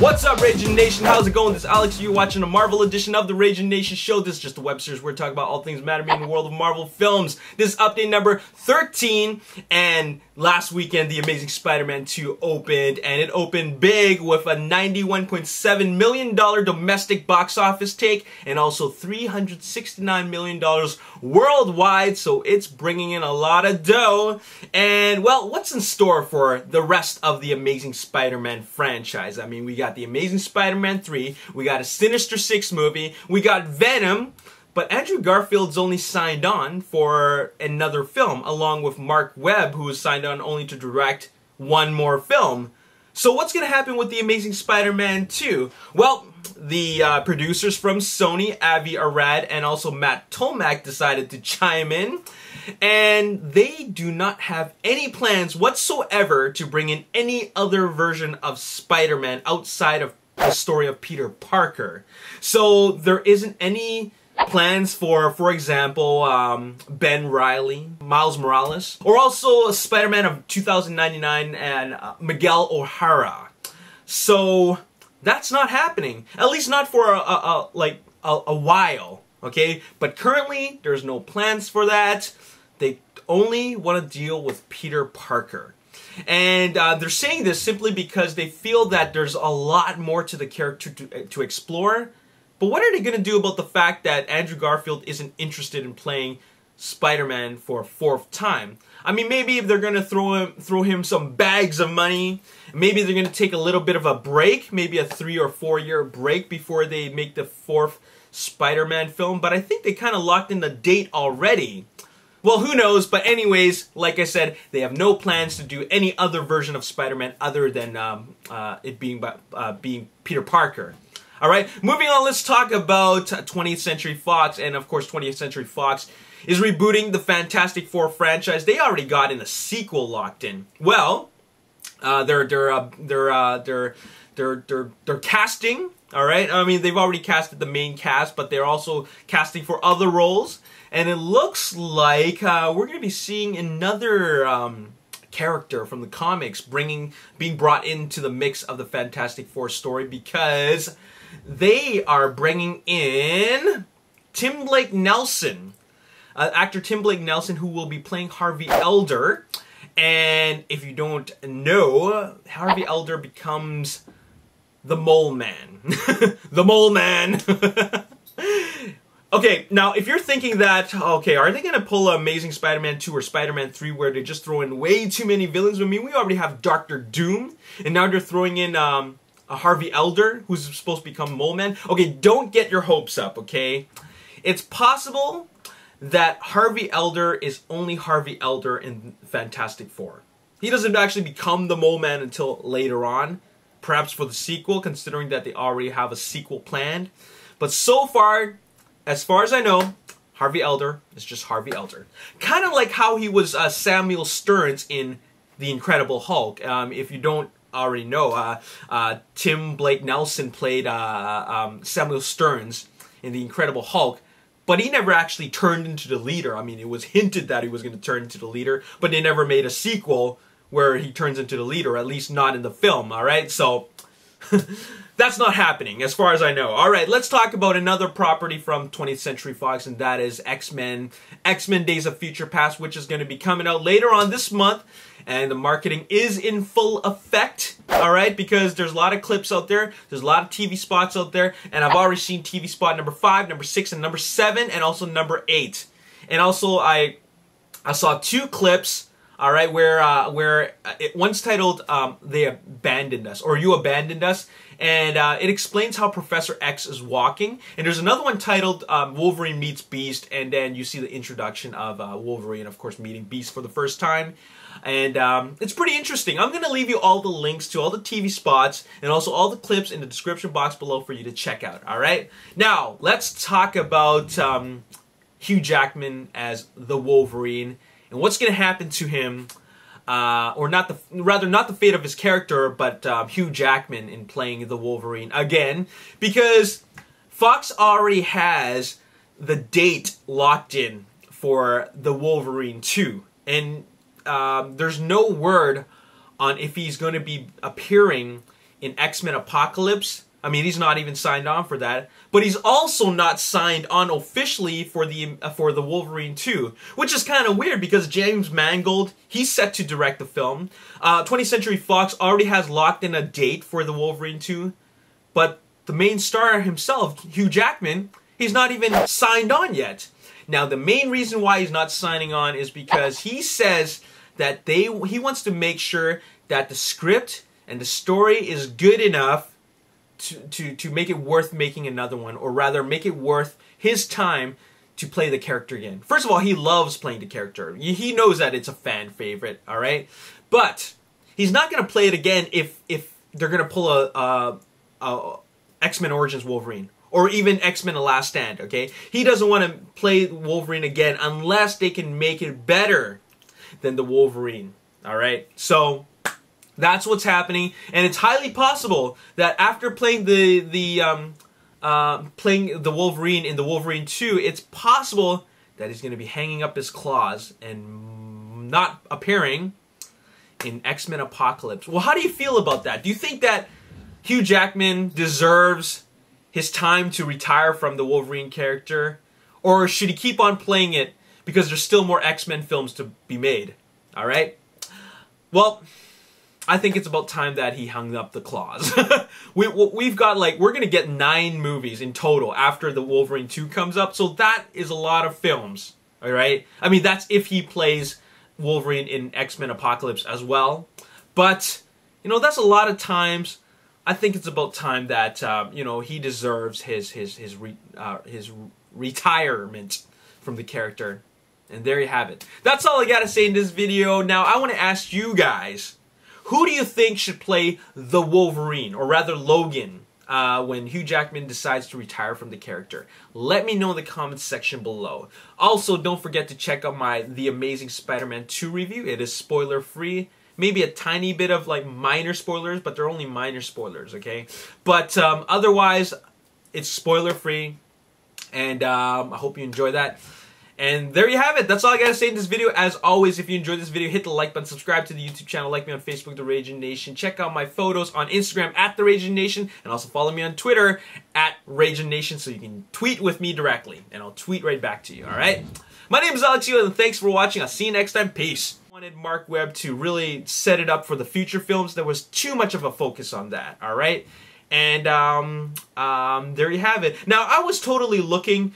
What's up, Ragin Nation? How's it going? This is Alex. You're watching a Marvel edition of the Ragin Nation Show. This is just a web series where we talk about all things mattering in the world of Marvel films. This is update number 13, and last weekend, The Amazing Spider-Man 2 opened, and it opened big with a $91.7 million domestic box office take, and also $369 million worldwide, so it's bringing in a lot of dough. And, well, what's in store for the rest of the Amazing Spider-Man franchise? I mean, we got The Amazing Spider-Man 3, we got a Sinister Six movie, we got Venom, but Andrew Garfield's only signed on for another film, along with Mark Webb, who is signed on only to direct one more film. So what's going to happen with The Amazing Spider-Man 2? Well, the producers from Sony, Avi Arad, and also Matt Tomac decided to chime in, and they do not have any plans whatsoever to bring in any other version of Spider-Man outside of the story of Peter Parker. So there isn't any plans for example, Ben Reilly, Miles Morales, or also Spider-Man of 2099 and Miguel O'Hara. So that's not happening, at least not for a while, okay? But currently, there's no plans for that. They only want to deal with Peter Parker. And they're saying this simply because they feel that there's a lot more to the character to explore. But what are they going to do about the fact that Andrew Garfield isn't interested in playing Spider-Man for a fourth time? I mean, maybe if they're going to throw him some bags of money, maybe they're going to take a little bit of a break, maybe a 3 or 4 year break before they make the fourth Spider-Man film. But I think they kind of locked in the date already. Well, who knows? But anyways, like I said, they have no plans to do any other version of Spider-Man other than it being Peter Parker. All right, moving on, let's talk about 20th Century Fox. And of course, 20th Century Fox is rebooting the Fantastic Four franchise. They already got in a sequel locked in. Well, they're casting. All right, I mean, they've already casted the main cast, but they're also casting for other roles. And it looks like we're going to be seeing another character from the comics being brought into the mix of the Fantastic Four story, because they are bringing in Tim Blake Nelson, actor Tim Blake Nelson, who will be playing Harvey Elder. And if you don't know, Harvey Elder becomes the Mole Man. The Mole Man. Okay, now if you're thinking that, okay, are they going to pull Amazing Spider-Man 2 or Spider-Man 3 where they just throw in way too many villains? I mean, we already have Dr. Doom, and now they're throwing in a Harvey Elder, who's supposed to become Mole Man. Okay, don't get your hopes up, okay? It's possible that Harvey Elder is only Harvey Elder in Fantastic Four. He doesn't actually become the Mole Man until later on, perhaps for the sequel, considering that they already have a sequel planned. But so far, as far as I know, Harvey Elder is just Harvey Elder. Kind of like how he was Samuel Stearns in The Incredible Hulk. If you don't already know, Tim Blake Nelson played Samuel Stearns in The Incredible Hulk, but he never actually turned into the leader. I mean, it was hinted that he was going to turn into the leader, but they never made a sequel where he turns into the leader, at least not in the film, alright? So, that's not happening, as far as I know. Alright, let's talk about another property from 20th Century Fox, and that is X-Men. X-Men Days of Future Past, which is going to be coming out later on this month. And the marketing is in full effect, alright? Because there's a lot of clips out there, there's a lot of TV spots out there, and I've already seen TV spot number 5, number 6, and number 7, and also number 8. And also, I saw 2 clips, alright, where one's titled, They Abandoned Us, or You Abandoned Us, and it explains how Professor X is walking. And there's another one titled Wolverine Meets Beast, and then you see the introduction of Wolverine, of course, meeting Beast for the first time. And it's pretty interesting. I'm going to leave you all the links to all the TV spots and also all the clips in the description box below for you to check out, alright? Now, let's talk about Hugh Jackman as the Wolverine and what's going to happen to him, or not the fate of his character, but Hugh Jackman in playing the Wolverine again, because Fox already has the date locked in for the Wolverine 2, and there's no word on if he's going to be appearing in X-Men Apocalypse. I mean, he's not even signed on for that, but he's also not signed on officially for the Wolverine 2, which is kind of weird because James Mangold, he's set to direct the film. 20th Century Fox already has locked in a date for the Wolverine 2, but the main star himself, Hugh Jackman, he's not even signed on yet. Now, the main reason why he's not signing on is because he says that he wants to make sure that the script and the story is good enough to make it worth making another one, or rather make it worth his time to play the character again. First of all, he loves playing the character. He knows that it's a fan favorite, all right? But he's not going to play it again if they're going to pull a X-Men Origins Wolverine, or even X-Men The Last Stand, okay? He doesn't want to play Wolverine again unless they can make it better than the Wolverine, all right? So that's what's happening, and it's highly possible that after playing the Wolverine in the Wolverine 2, it's possible that he's going to be hanging up his claws and not appearing in X-Men Apocalypse. Well, how do you feel about that? Do you think that Hugh Jackman deserves his time to retire from the Wolverine character, or should he keep on playing it because there's still more X-Men films to be made? All right? Well, I think it's about time that he hung up the claws. We've got we're going to get 9 movies in total after the Wolverine 2 comes up, so that is a lot of films, all right? I mean, that's if he plays Wolverine in X-Men Apocalypse as well. But, you know, that's a lot of times. I think it's about time that, you know, he deserves his retirement from the character. And there you have it. That's all I got to say in this video. Now, I want to ask you guys, who do you think should play the Wolverine, or rather Logan, when Hugh Jackman decides to retire from the character? Let me know in the comments section below. Also, don't forget to check out my The Amazing Spider-Man 2 review. It is spoiler-free. Maybe a tiny bit of minor spoilers, but they're only minor spoilers, okay? But otherwise, it's spoiler-free, and I hope you enjoy that. And there you have it. That's all I gotta say in this video. As always, if you enjoyed this video, hit the like button, subscribe to the YouTube channel, like me on Facebook, The Ragin Nation. Check out my photos on Instagram at The Ragin Nation, and also follow me on Twitter at Ragin Nation so you can tweet with me directly, and I'll tweet right back to you, alright? My name is Alex Yu, and thanks for watching. I'll see you next time. Peace. I wanted Mark Webb to really set it up for the future films. There was too much of a focus on that, alright? And there you have it. Now, I was totally looking